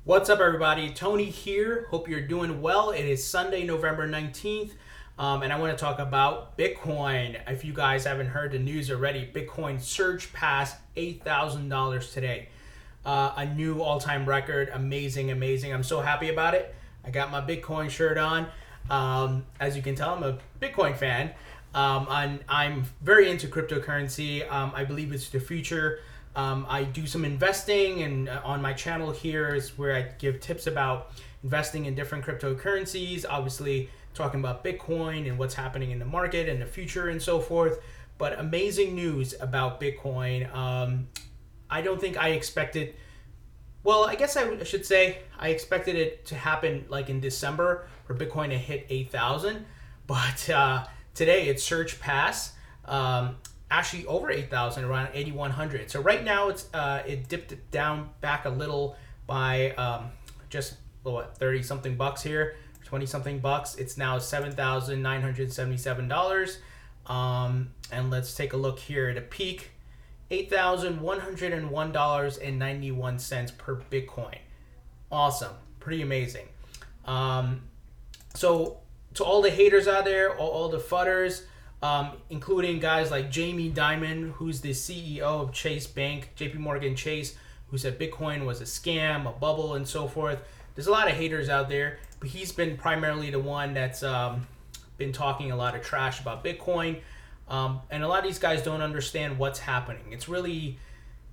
What's up, everybody? Tony here. Hope you're doing well. It is Sunday, November 19th, and I want to talk about Bitcoin. If you guys haven't heard the news already, Bitcoin surged past $8,000 today. A new all-time record. Amazing, amazing. I'm so happy about it. I got my Bitcoin shirt on. As you can tell, I'm a Bitcoin fan. I'm very into cryptocurrency. I believe it's the future. I do some investing, and on my channel here is where I give tips about investing in different cryptocurrencies, obviously talking about Bitcoin and what's happening in the market and the future and so forth. But amazing news about Bitcoin. I don't think I expected, well, I guess I should say I expected it to happen like in December for Bitcoin to hit 8,000, but today it surged past. Actually over 8,000, around 8,100. So right now it dipped it down back a little by just 30 something bucks here, 20 something bucks. It's now $7,977. And let's take a look here at a peak, $8,101.91 per Bitcoin. Awesome, pretty amazing. So to all the haters out there, all the fudders, including guys like Jamie Dimon, who's the CEO of Chase Bank, JP Morgan Chase, who said Bitcoin was a scam, a bubble, and so forth. There's a lot of haters out there, but he's been primarily the one that's been talking a lot of trash about Bitcoin. And a lot of these guys don't understand what's happening. It's really,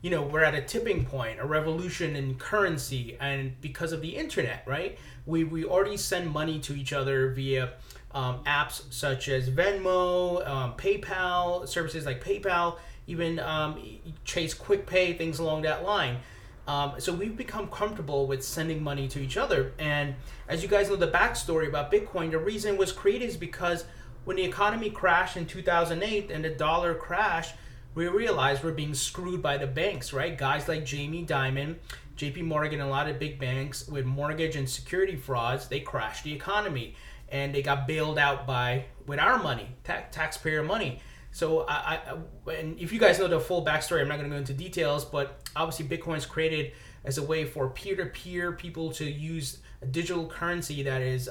we're at a tipping point, a revolution in currency, and because of the internet, right? We already send money to each other via apps such as Venmo, PayPal, services like PayPal, even Chase Quick Pay, things along that line. So we've become comfortable with sending money to each other. And as you guys know, the backstory about Bitcoin, the reason it was created is because when the economy crashed in 2008 and the dollar crashed, we realized we're being screwed by the banks, right? Guys like Jamie Dimon, JP Morgan, a lot of big banks with mortgage and security frauds, they crashed the economy. And they got bailed out with our money, taxpayer money. So and if you guys know the full backstory, I'm not going to go into details, but obviously Bitcoin's created as a way for peer-to-peer people to use a digital currency that is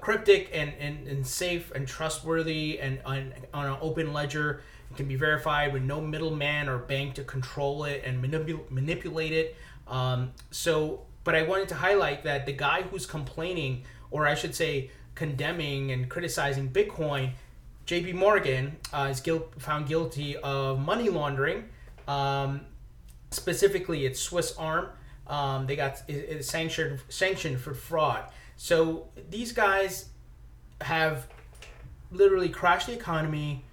cryptic and safe and trustworthy and on an open ledger. It can be verified with no middleman or bank to control it and manipulate it. But I wanted to highlight that the guy who's complaining, or I should say condemning and criticizing Bitcoin, JP Morgan, is found guilty of money laundering. Specifically, it's Swiss arm. They got it sanctioned for fraud. So these guys have literally crashed the economy.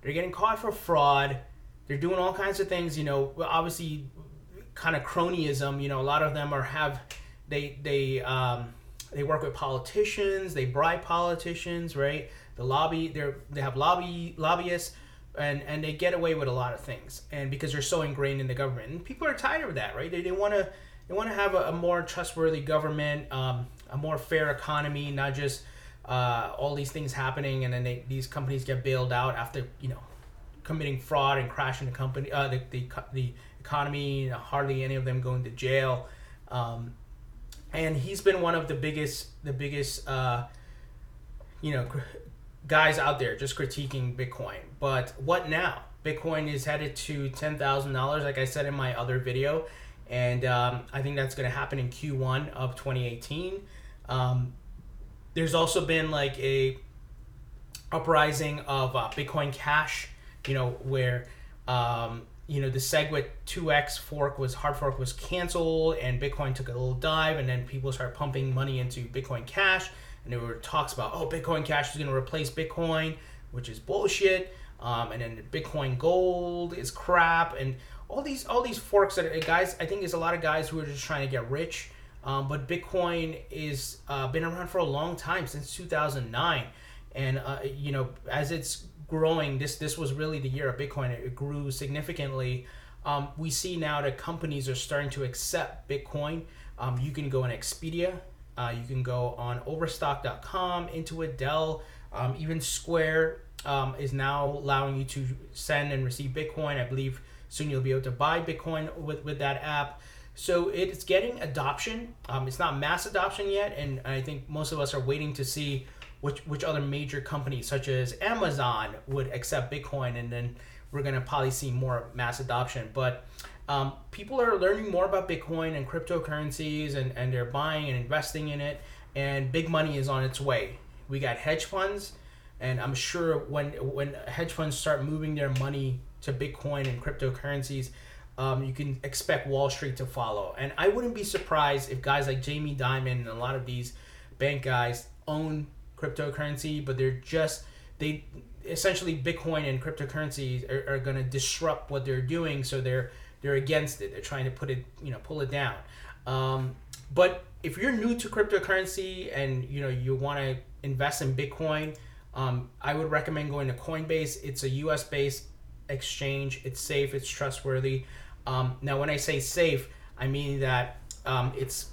They're getting caught for fraud. They're doing all kinds of things. Obviously, kind of cronyism. A lot of them they work with politicians. They bribe politicians, right? They have lobbyists, and they get away with a lot of things. And because they're so ingrained in the government, and people are tired of that, right? They want to have a more trustworthy government, a more fair economy, not just all these things happening, and then these companies get bailed out after committing fraud and crashing the company, the economy. Hardly any of them going to jail. And he's been one of the biggest guys out there just critiquing Bitcoin. But what now? Bitcoin is headed to $10,000, like I said in my other video, and I think that's going to happen in Q1 of 2018. There's also been like a uprising of Bitcoin Cash, where the SegWit 2x hard fork was canceled, and Bitcoin took a little dive, and then people started pumping money into Bitcoin Cash, and there were talks about, Bitcoin Cash is going to replace Bitcoin, which is bullshit. And then Bitcoin Gold is crap, and all these forks that guys, I think there's a lot of guys who are just trying to get rich. But Bitcoin is been around for a long time, since 2009, and as it's growing, this was really the year of Bitcoin. It grew significantly. We see now that companies are starting to accept Bitcoin. You can go on Expedia, you can go on Overstock.com, Intuit, Dell, even Square is now allowing you to send and receive Bitcoin. I believe soon you'll be able to buy Bitcoin with that app. So it's getting adoption. It's not mass adoption yet, and I think most of us are waiting to see which other major companies, such as Amazon, would accept Bitcoin, and then we're gonna probably see more mass adoption. But people are learning more about Bitcoin and cryptocurrencies, and they're buying and investing in it, and big money is on its way. We got hedge funds, and I'm sure when hedge funds start moving their money to Bitcoin and cryptocurrencies, you can expect Wall Street to follow. And I wouldn't be surprised if guys like Jamie Dimon and a lot of these bank guys own cryptocurrency, but they essentially Bitcoin and cryptocurrencies are going to disrupt what they're doing, so they're against it. They're trying to pull it down. But if you're new to cryptocurrency and you want to invest in Bitcoin, I would recommend going to Coinbase. It's a US based exchange. It's safe, it's trustworthy. Now when I say safe, I mean that it's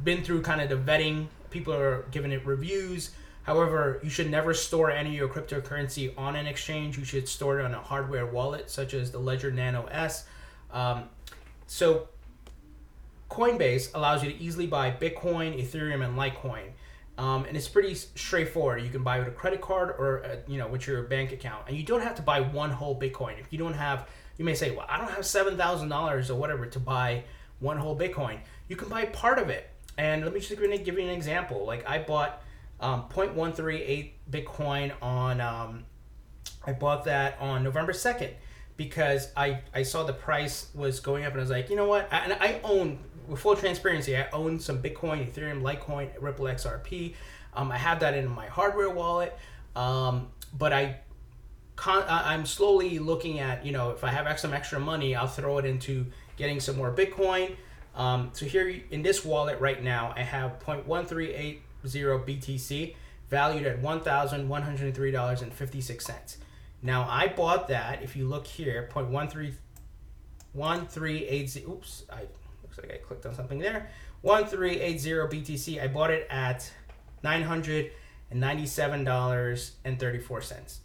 been through kind of the vetting. People are giving it reviews. However, you should never store any of your cryptocurrency on an exchange. You should store it on a hardware wallet, such as the Ledger Nano S. So Coinbase allows you to easily buy Bitcoin, Ethereum, and Litecoin. And it's pretty straightforward. You can buy with a credit card or with your bank account, and you don't have to buy one whole Bitcoin. If you don't have, you may say, well, I don't have $7,000 or whatever to buy one whole Bitcoin. You can buy part of it. And let me just give you an example. Like I bought 0.138 Bitcoin on I bought that on November 2nd because I saw the price was going up, and I was like, you know what? And I own, with full transparency, I own some Bitcoin, Ethereum, Litecoin, Ripple XRP. I have that in my hardware wallet, but I'm slowly looking at, if I have some extra money, I'll throw it into getting some more Bitcoin. So here in this wallet right now, I have 0.1380 BTC valued at $1,103.56. Now I bought that, if you look here, 0.1380, oops, looks like I clicked on something there. 1380 BTC, I bought it at $997.34.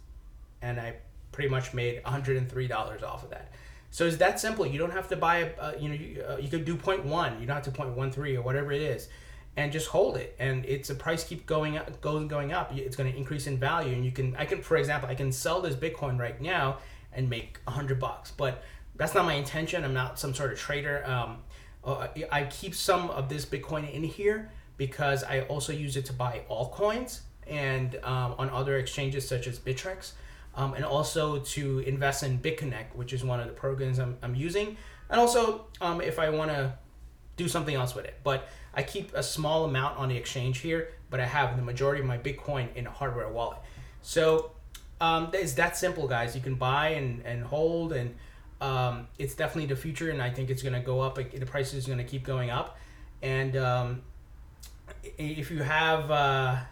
And I pretty much made $103 off of that. So it's that simple. You don't have to buy you could do 0.1, you don't have to 0.13 or whatever it is, and just hold it. And it's a price keep going up, going up. It's going to increase in value, and for example, I can sell this Bitcoin right now and make $100. But that's not my intention. I'm not some sort of trader. I keep some of this Bitcoin in here because I also use it to buy altcoins and on other exchanges such as Bittrex. And also to invest in BitConnect, which is one of the programs I'm using. And also if I want to do something else with it. But I keep a small amount on the exchange here, but I have the majority of my Bitcoin in a hardware wallet. So it's that simple, guys. You can buy and hold, and it's definitely the future, and I think it's going to go up. The price is going to keep going up. And if you have,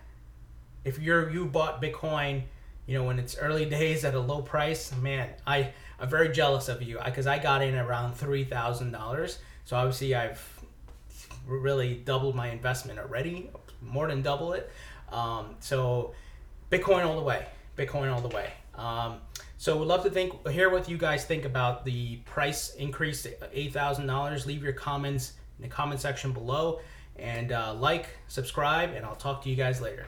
if you bought Bitcoin, when it's early days at a low price, man, I'm very jealous of you because I got in around $3,000. So obviously I've really doubled my investment already, more than double it. So Bitcoin all the way, Bitcoin all the way. So we'd love to hear what you guys think about the price increase to $8,000. Leave your comments in the comment section below, and subscribe, and I'll talk to you guys later.